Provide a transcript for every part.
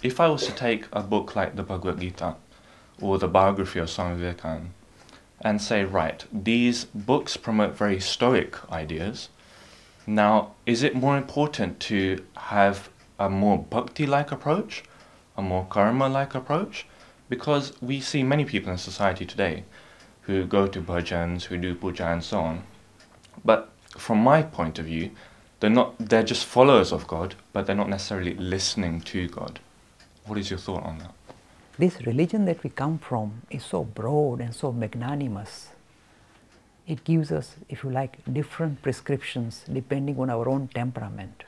if I was to take a book like the Bhagavad Gita or the biography of Swami Vivekananda and say, right, these books promote very stoic ideas. Now, is it more important to have a more bhakti-like approach, a more karma-like approach? Because we see many people in society today who go to bhajans, who do puja and so on. But from my point of view, they're just followers of God, but they're not necessarily listening to God. What is your thought on that? This religion that we come from is so broad and so magnanimous. It gives us, if you like, different prescriptions depending on our own temperament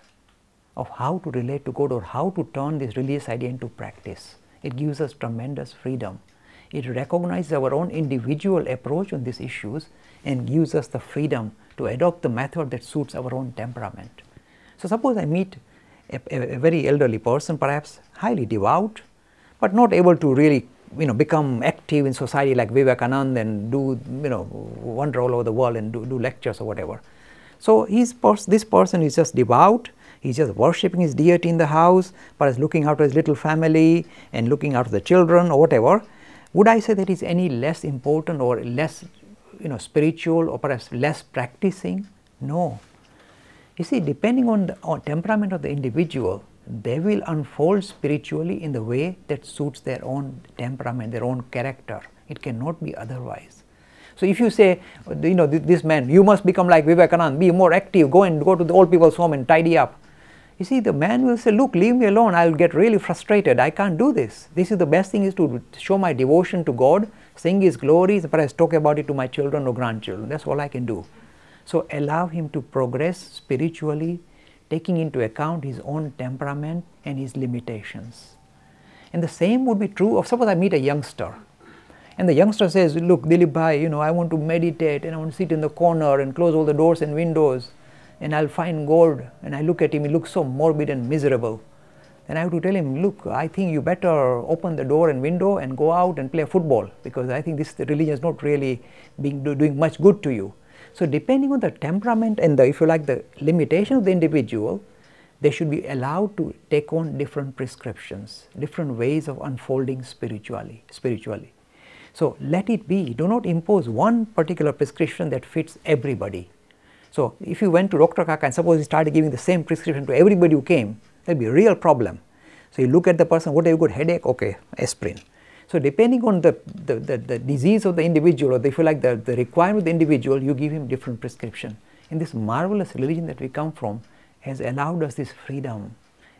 of how to relate to God or how to turn this religious idea into practice. It gives us tremendous freedom. It recognizes our own individual approach on these issues and gives us the freedom to adopt the method that suits our own temperament. So suppose I meet a very elderly person, perhaps highly devout, but not able to really become active in society like Vivekananda and do wander all over the world and do lectures or whatever. So this person is just devout, he's just worshipping his deity in the house, perhaps looking after his little family and looking after the children or whatever. Would I say that is any less important or less spiritual or perhaps less practicing? No. You see, depending on the temperament of the individual, they will unfold spiritually in the way that suits their own temperament, their own character. It cannot be otherwise. So if you say, this man, you must become like Vivekananda, be more active, go to the old people's home and tidy up. You see, the man will say, look, leave me alone, I'll get really frustrated, I can't do this. This is the best thing is to show my devotion to God, sing His glories, perhaps talk about it to my children or grandchildren. That's all I can do. So allow him to progress spiritually, taking into account his own temperament and his limitations. And the same would be true of, suppose I meet a youngster, and the youngster says, look, Dilip bhai, I want to meditate and I want to sit in the corner and close all the doors and windows and I'll find God. And I look at him, he looks so morbid and miserable. And I have to tell him, look, I think you better open the door and window and go out and play football, because I think this religion is not really doing much good to you. So depending on the temperament and if you like, the limitation of the individual, they should be allowed to take on different prescriptions, different ways of unfolding spiritually. So let it be. Do not impose one particular prescription that fits everybody. So if you went to Dr. Kaka and suppose he started giving the same prescription to everybody who came, there will be a real problem. So you look at the person, what have you got, headache? Okay, aspirin. So depending on the disease of the individual, or if you like the requirement of the individual, you give him different prescription. And this marvelous religion that we come from has allowed us this freedom.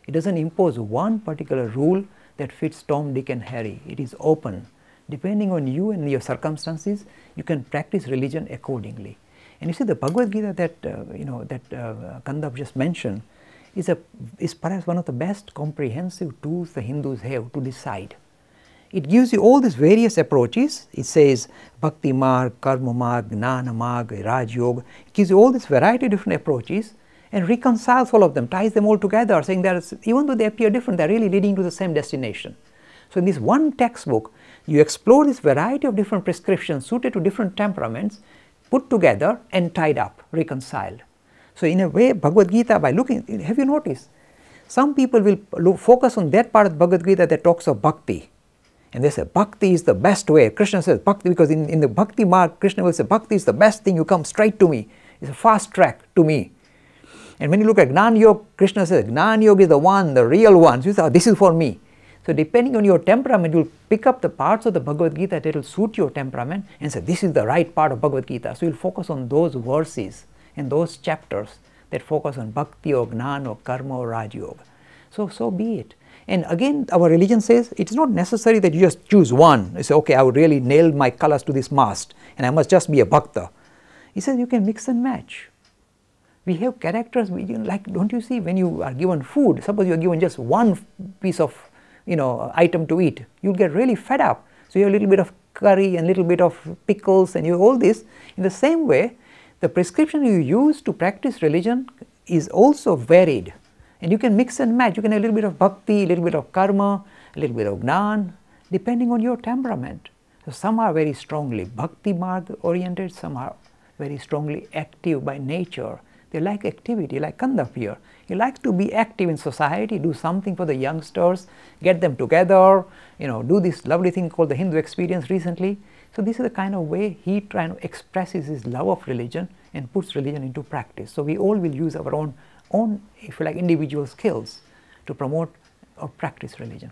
It doesn't impose one particular rule that fits Tom, Dick and Harry. It is open. Depending on you and your circumstances, you can practice religion accordingly. And you see, the Bhagavad Gita that Kandav just mentioned is perhaps one of the best comprehensive tools the Hindus have to decide. It gives you all these various approaches. It says Bhakti Marg, Karma Marg, Gnana Marg, Raj Yoga. It gives you all this variety of different approaches and reconciles all of them, ties them all together, saying that even though they appear different, they are really leading to the same destination. So in this one textbook, you explore this variety of different prescriptions suited to different temperaments, put together and tied up, reconciled. So in a way, Bhagavad Gita, by looking, have you noticed, some people will focus on that part of Bhagavad Gita that talks of bhakti. And they say bhakti is the best way. Krishna says bhakti, because in the bhakti mark, Krishna will say bhakti is the best thing, you come straight to me. It's a fast track to me. And when you look at Gnan Yoga, Krishna says Gnan Yoga is the one, the real one. So you say, oh, this is for me. So depending on your temperament, you will pick up the parts of the Bhagavad Gita that will suit your temperament and say this is the right part of Bhagavad Gita. So you will focus on those verses and those chapters that focus on bhakti or Gnan or karma or Raj Yoga. So be it. And again, our religion says it's not necessary that you just choose one. You say, okay, I would really nail my colors to this mast and I must just be a bhakta. He says you can mix and match. We have characters, like, don't you see, when you are given food, suppose you are given just one piece of item to eat, you'll get really fed up. So you have a little bit of curry and a little bit of pickles and you have all this. In the same way, the prescription you use to practice religion is also varied. And you can mix and match. You can have a little bit of bhakti, a little bit of karma, a little bit of gnan, depending on your temperament. So some are very strongly bhakti marg oriented, some are very strongly active by nature. They like activity, like Kandav here. He likes to be active in society, do something for the youngsters, get them together, do this lovely thing called the Hindu experience recently. So this is the kind of way he tries to expresses his love of religion and puts religion into practice. So we all will use our own, if you like, individual skills to promote or practice religion.